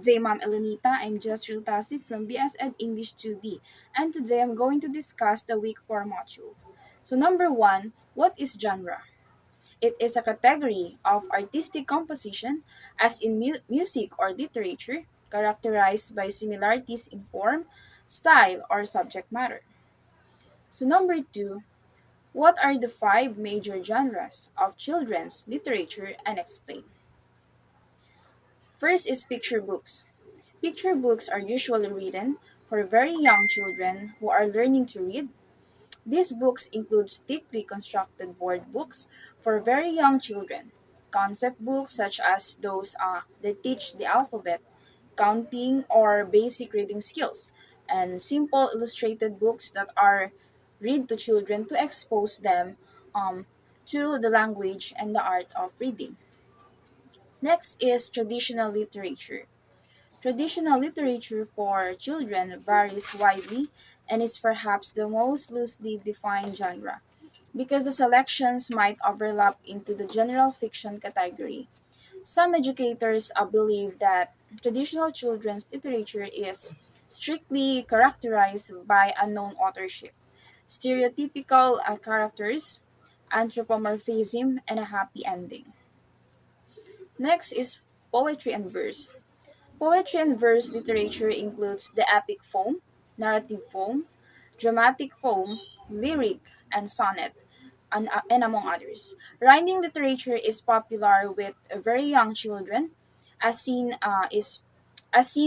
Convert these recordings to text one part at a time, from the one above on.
Good day, Ma'am Elenita. I'm Jasril Tasik from BS Ed English 2B, and today I'm going to discuss the week 4 module. So, number 1, what is genre? It is a category of artistic composition, as in music or literature, characterized by similarities in form, style, or subject matter. So, number 2, what are the 5 major genres of children's literature and explain? First is picture books. Picture books are usually written for very young children who are learning to read. These books include thickly constructed board books for very young children, concept books such as those that teach the alphabet, counting, or basic reading skills, and simple illustrated books that are read to children to expose them to the language and the art of reading. Next is traditional literature. Traditional literature for children varies widely and is perhaps the most loosely defined genre because the selections might overlap into the general fiction category. Some educators believe that traditional children's literature is strictly characterized by unknown authorship, stereotypical characters, anthropomorphism, and a happy ending. Next is poetry and verse. Poetry and verse literature includes the epic poem, narrative poem, dramatic poem, lyric, and sonnet, and among others. Rhyming literature is popular with very young children, as seen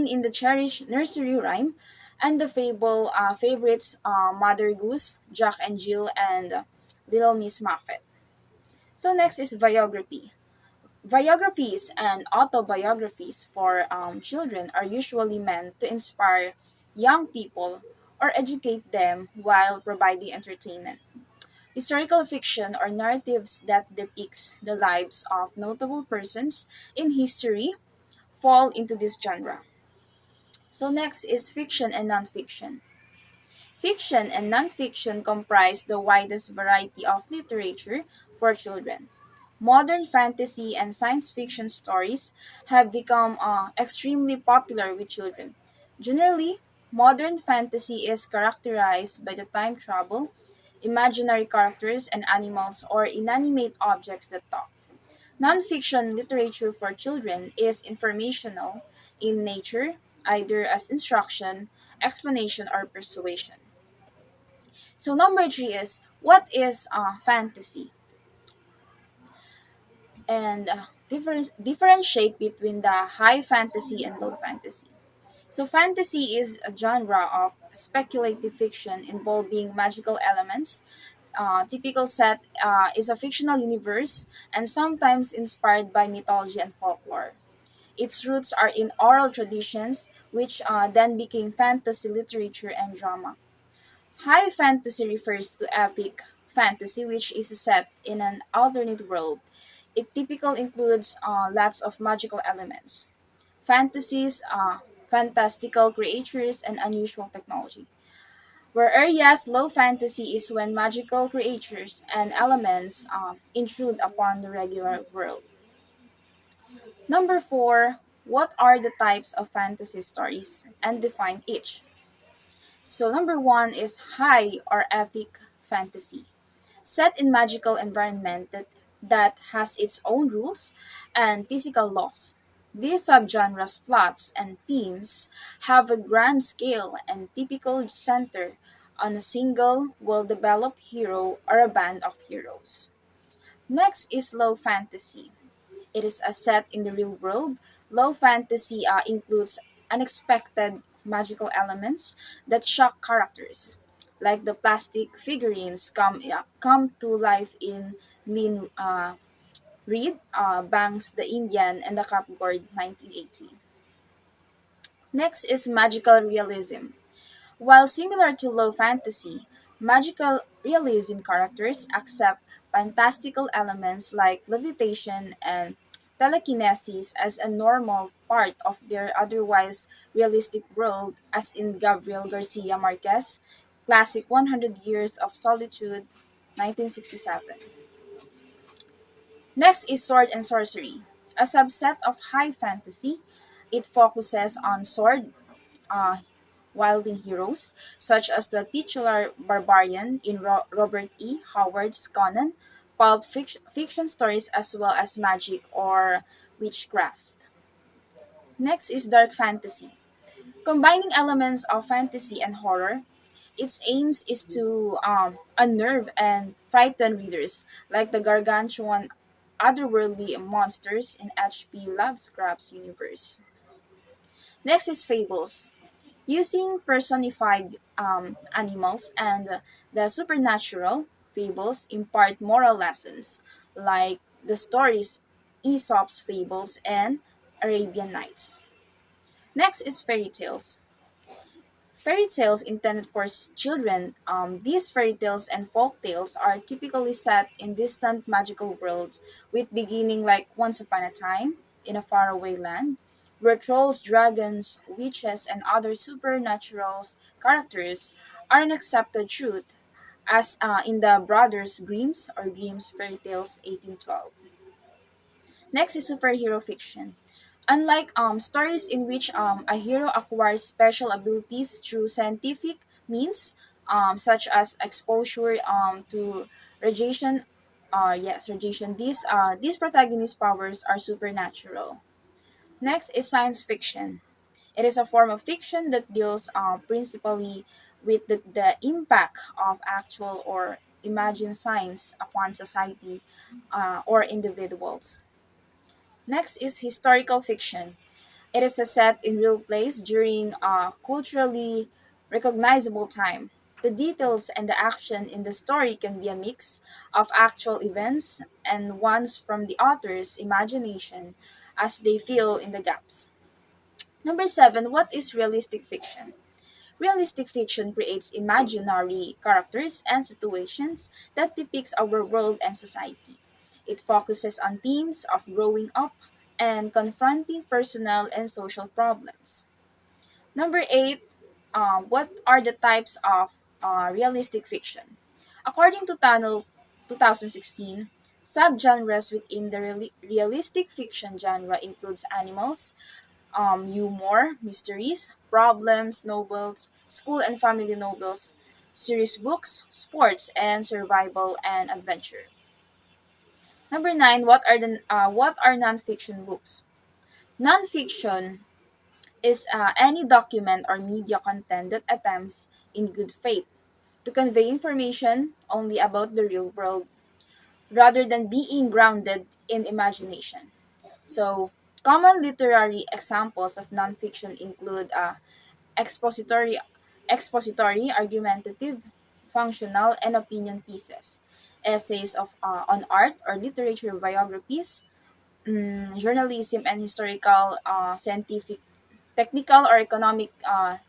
in the cherished nursery rhyme and the fable favorites Mother Goose, Jack and Jill, and Little Miss Muffet. So next is biography. Biographies and autobiographies for children are usually meant to inspire young people or educate them while providing entertainment. Historical fiction or narratives that depicts the lives of notable persons in history fall into this genre. So next is fiction and nonfiction. Fiction and nonfiction comprise the widest variety of literature for children. Modern fantasy and science fiction stories have become extremely popular with children. Generally, modern fantasy is characterized by the time travel, imaginary characters and animals, or inanimate objects that talk. Nonfiction literature for children is informational in nature, either as instruction, explanation, or persuasion. So number 3 is what is fantasy and differentiate between the high fantasy and low fantasy. So fantasy is a genre of speculative fiction involving magical elements. Typical set is a fictional universe and sometimes inspired by mythology and folklore. Its roots are in oral traditions, which then became fantasy literature and drama. High fantasy refers to epic fantasy, which is set in an alternate world. It typically includes lots of magical elements, fantasies, fantastical creatures, and unusual technology. Whereas low fantasy is when magical creatures and elements intrude upon the regular world. Number 4, what are the types of fantasy stories and define each? So number 1 is high or epic fantasy, set in magical environment that has its own rules and physical laws. These subgenres plots and themes have a grand scale and typical center on a single well-developed hero or a band of heroes. Next is low fantasy. It is a set in the real world. Low fantasy includes unexpected magical elements that shock characters, like the plastic figurines come to life in Lynn Reed, Banks the Indian, and the Cupboard 1980. Next is magical realism. While similar to low fantasy, magical realism characters accept fantastical elements like levitation and telekinesis as a normal part of their otherwise realistic world, as in Gabriel Garcia Marquez' classic 100 Years of Solitude, 1967. Next is sword and sorcery, a subset of high fantasy. It focuses on sword uh, wielding heroes, such as the titular barbarian in Robert E. Howard's Conan, fiction stories, as well as magic or witchcraft. Next is dark fantasy. Combining elements of fantasy and horror, its aims is to unnerve and frighten readers, like the gargantuan otherworldly monsters in H.P. Lovecraft's universe. Next is fables. Using personified animals and the supernatural, fables impart moral lessons, like the stories Aesop's fables and Arabian Nights. Next is fairy tales. Fairy tales intended for children, these fairy tales and folk tales are typically set in distant magical worlds, with beginning like once upon a time in a faraway land, where trolls, dragons, witches, and other supernatural characters are an accepted truth, as in the Brothers Grimm's or Grimm's Fairy Tales 1812. Next is superhero fiction. Unlike stories in which a hero acquires special abilities through scientific means, such as exposure to radiation, radiation. These protagonist powers are supernatural. Next is science fiction. It is a form of fiction that deals principally with the impact of actual or imagined science upon society or individuals. Next is historical fiction. It is a set in real place during a culturally recognizable time. The details and the action in the story can be a mix of actual events and ones from the author's imagination as they fill in the gaps. Number seven, what is realistic fiction? Realistic fiction creates imaginary characters and situations that depicts our world and society. It focuses on themes of growing up and confronting personal and social problems. Number eight, what are the types of realistic fiction? According to Tunnel 2016, subgenres within the realistic fiction genre includes animals, humor, mysteries, problems, novels, school and family novels, series books, sports, and survival and adventure. Number nine, what are nonfiction books? Nonfiction is any document or media content that attempts, in good faith, to convey information only about the real world rather than being grounded in imagination. So, common literary examples of nonfiction include expository, argumentative, functional, and opinion pieces, essays on art or literature biographies, journalism and historical, scientific, technical, or economic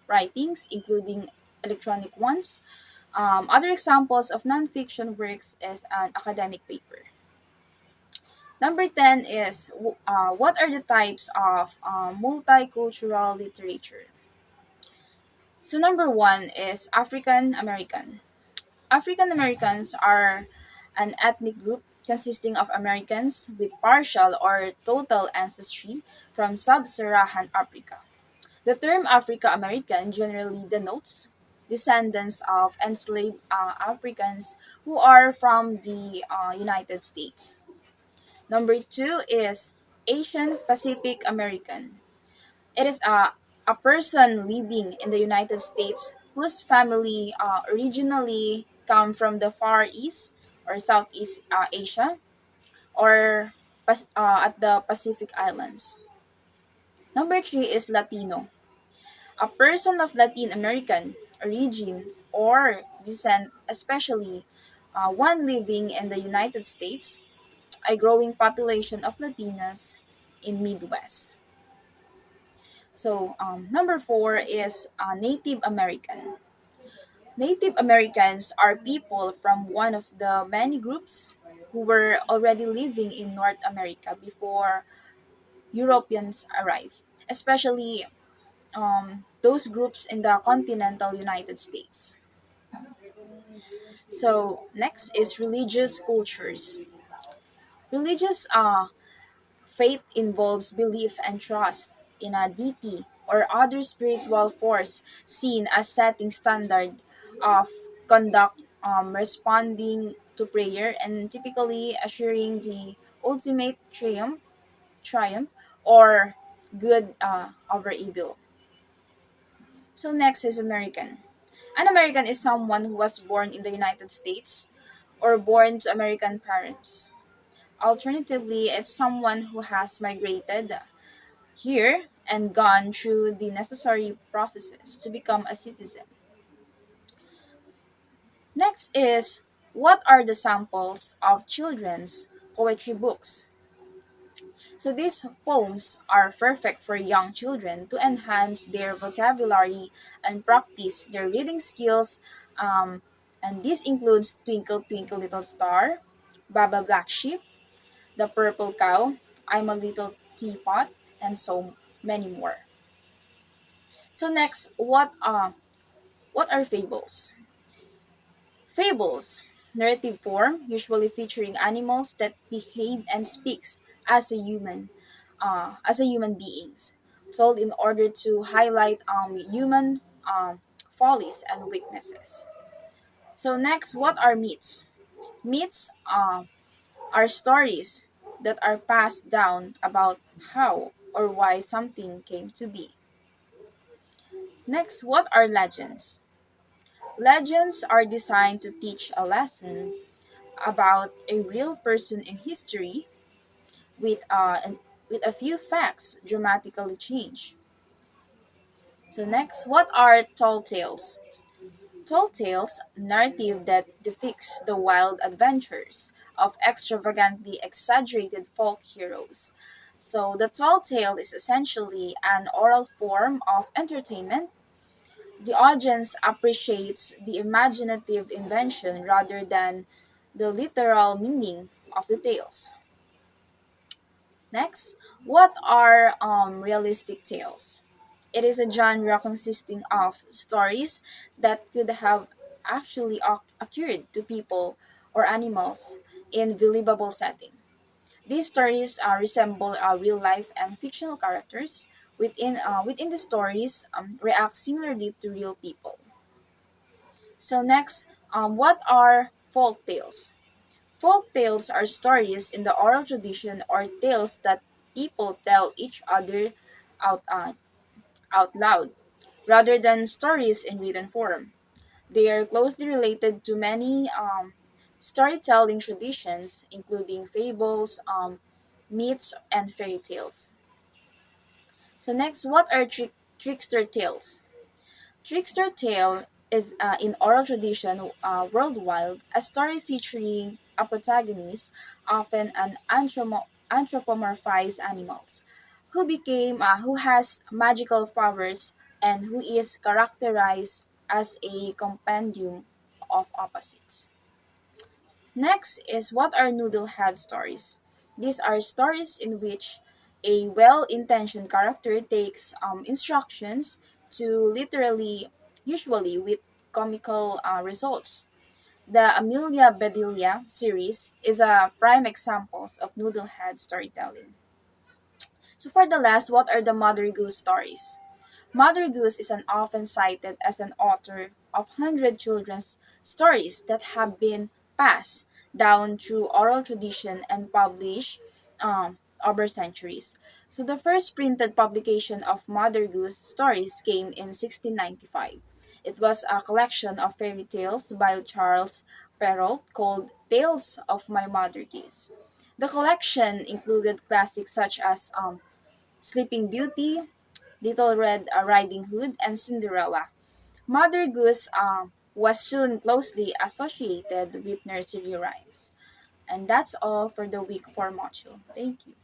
writings, including electronic ones. Other examples of nonfiction works is an academic paper. Number 10 is what are the types of multicultural literature? So, number one is African American. African Americans are an ethnic group consisting of Americans with partial or total ancestry from sub Saharan Africa. The term Africa American generally denotes descendants of enslaved Africans who are from the United States. Number two is Asian Pacific American. It is a person living in the United States whose family originally come from the Far East or Southeast Asia or at the Pacific Islands. Number three is Latino. A person of Latin American origin or descent, especially one living in the United States, a growing population of Latinas in Midwest. So, number four is Native American. Native Americans are people from one of the many groups who were already living in North America before Europeans arrived, especially those groups in the continental United States. So, next is religious cultures. Religious faith involves belief and trust in a deity or other spiritual force seen as setting standard of conduct, responding to prayer, and typically assuring the ultimate triumph or good over evil. So next is American. An American is someone who was born in the United States or born to American parents. Alternatively, it's someone who has migrated here and gone through the necessary processes to become a citizen. Next is, what are the samples of children's poetry books? So these poems are perfect for young children to enhance their vocabulary and practice their reading skills. Um, and this includes Twinkle Twinkle Little Star, Baba Black Sheep, The Purple Cow, I'm a Little Teapot, and so many more. So next, what are fables? Fables, narrative form, usually featuring animals that behave and speaks as a human beings, told in order to highlight human follies and weaknesses. So next, what are myths? Myths are stories that are passed down about how or why something came to be. Next, what are legends? Legends are designed to teach a lesson about a real person in history with, with a few facts dramatically changed. So next, what are tall tales? Tall tales, narrative that depicts the wild adventures of extravagantly exaggerated folk heroes. So the tall tale is essentially an oral form of entertainment. The audience appreciates the imaginative invention rather than the literal meaning of the tales. Next, what are realistic tales? It is a genre consisting of stories that could have actually occurred to people or animals in believable setting. These stories resemble real life and fictional characters. Within the stories, react similarly to real people. So next, what are folk tales? Folk tales are stories in the oral tradition or tales that people tell each other out, uh, out loud, rather than stories in written form. They are closely related to many storytelling traditions, including fables, myths, and fairy tales. So next, what are trickster tales? Trickster tale is in oral tradition worldwide a story featuring a protagonist, often an anthropomorphized animals, who has magical powers and who is characterized as a compendium of opposites. Next is, what are noodlehead stories? These are stories in which a well-intentioned character takes instructions to literally, usually with comical results. The Amelia Bedelia series is a prime example of noodlehead storytelling. So for the last, what are the Mother Goose stories? Mother Goose is an often cited as an author of 100 children's stories that have been passed down through oral tradition and published over centuries. So the first printed publication of Mother Goose stories came in 1695. It was a collection of fairy tales by Charles Perrault called Tales of My Mother Goose. The collection included classics such as Sleeping Beauty, Little Red Riding Hood, and Cinderella. Mother Goose was soon closely associated with nursery rhymes. And that's all for the week 4 module. Thank you.